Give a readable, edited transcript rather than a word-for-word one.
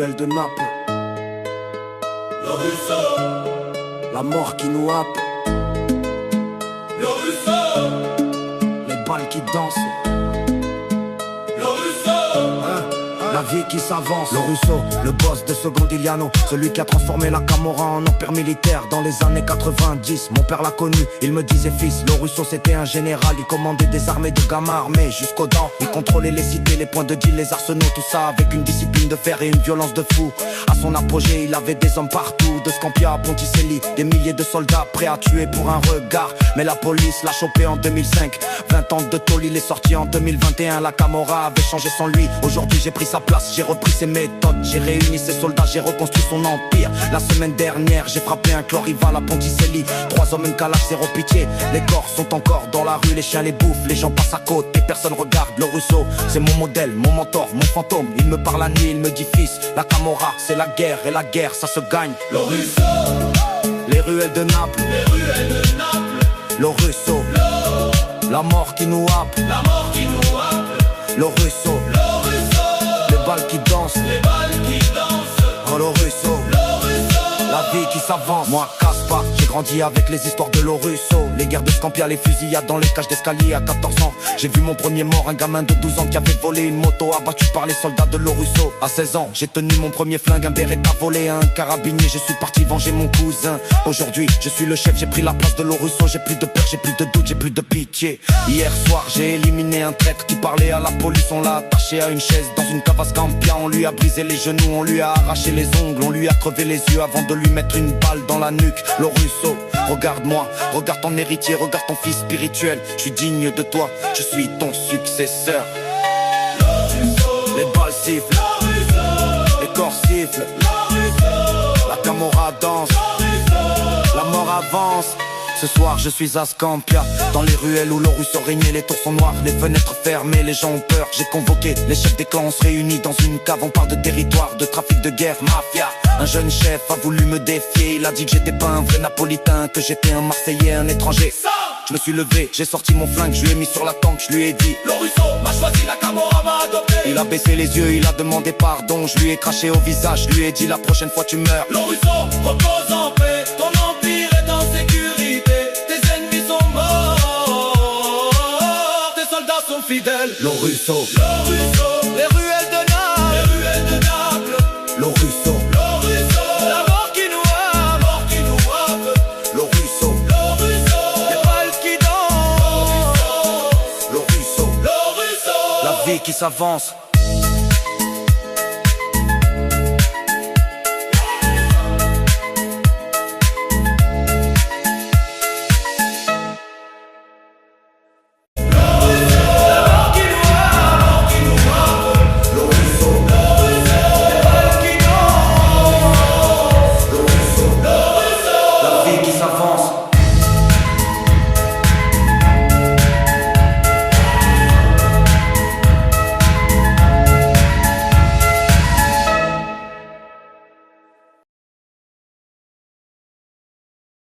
ruelles de Naples. Le ruisseau, La mort qui nous happe, le ruisseau, les balles qui dansent, le ruisseau, la vie qui s'avance. Le Russo, le boss de Secondigliano, celui qui a transformé la Camorra en empire militaire dans les années 90. Mon père l'a connu, il me disait fils, le Russo c'était un général. Il commandait des armées de gamins armés jusqu'aux dents. Il contrôlait les cités, les points de deal, les arsenaux, tout ça avec une discipline de fer et une violence de fou. À son apogée, il avait des hommes partout, de Scampia à Ponticelli, des milliers de soldats prêts à tuer pour un regard. Mais la police l'a chopé en 2005. 20 ans de tôle, il est sorti en 2021. La Camorra avait changé sans lui. Aujourd'hui j'ai pris sa place, j'ai repris ses méthodes, j'ai réuni ses soldats, j'ai reconstruit son empire. La semaine dernière, j'ai frappé un clan rival à Ponticelli. 3 hommes, une calache, zéro pitié. Les corps sont encore dans la rue, les chiens les bouffent, les gens passent à côté, personne regarde. Le Russo, c'est mon modèle, mon mentor, mon fantôme. Il me parle la nuit, il me dit fils, la Camorra, c'est la guerre, et la guerre, ça se gagne. le ruisseau, Les ruelles de Naples, les ruelles de Naples, le Russo, la mort qui nous happe, la mort qui nous happe, le Russo, le ruisseau, les balles qui dansent, les balles qui dansent, oh le Russo, le ruisseau, la vie qui s'avance. Moi casse pas, j'ai grandi avec les histoires de l'Orusso. Les guerres de Scampia, les fusillades dans les cages d'escalier à 14 ans. J'ai vu mon premier mort, un gamin de 12 ans qui avait volé une moto, abattu par les soldats de l'Orusso. À 16 ans, j'ai tenu mon premier flingue, un Beretta volé, un carabinier. Je suis parti venger mon cousin. Aujourd'hui, je suis le chef, j'ai pris la place de l'Orusso. J'ai plus de peur, j'ai plus de doute, j'ai plus de pitié. Hier soir, j'ai éliminé un traître qui parlait à la police. On l'a attaché à une chaise dans une cave à Scampia. On lui a brisé les genoux, on lui a arraché les ongles, on lui a crevé les yeux avant de lui mettre une balle dans la nuque. Le Russo, regarde-moi, regarde ton héritier, regarde ton fils spirituel. Je suis digne de toi, je suis ton successeur. Les balles sifflent, les corps sifflent, la Camorra danse, la mort avance. Ce soir je suis à Scampia, dans les ruelles où le Russo régnait. Les tours sont noires, les fenêtres fermées, les gens ont peur. J'ai convoqué les chefs des clans, on se réunit dans une cave. On parle de territoire, de trafic, de guerre, mafia. Un jeune chef a voulu me défier. Il a dit que j'étais pas un vrai napolitain, que j'étais un Marseillais, un étranger. Je me suis levé, j'ai sorti mon flingue, je lui ai mis sur la tank, je lui ai dit le ruisseau m'a choisi, la Camorra m'a adopté. Il a baissé les yeux, il a demandé pardon. Je lui ai craché au visage, je lui ai dit la prochaine fois tu meurs. Le ruisseau repose en paix, ton empire est en sécurité. Tes ennemis sont morts, tes soldats sont fidèles. Le Russo, Le ruisseau, les ruelles de Naples, les ruelles de Naples, le Russo, le ruisseau, la mort qui nous happe, la mort qui nous happe, le Russo, le ruisseau, les balles qui dansent, le Russo, le ruisseau, la vie qui s'avance.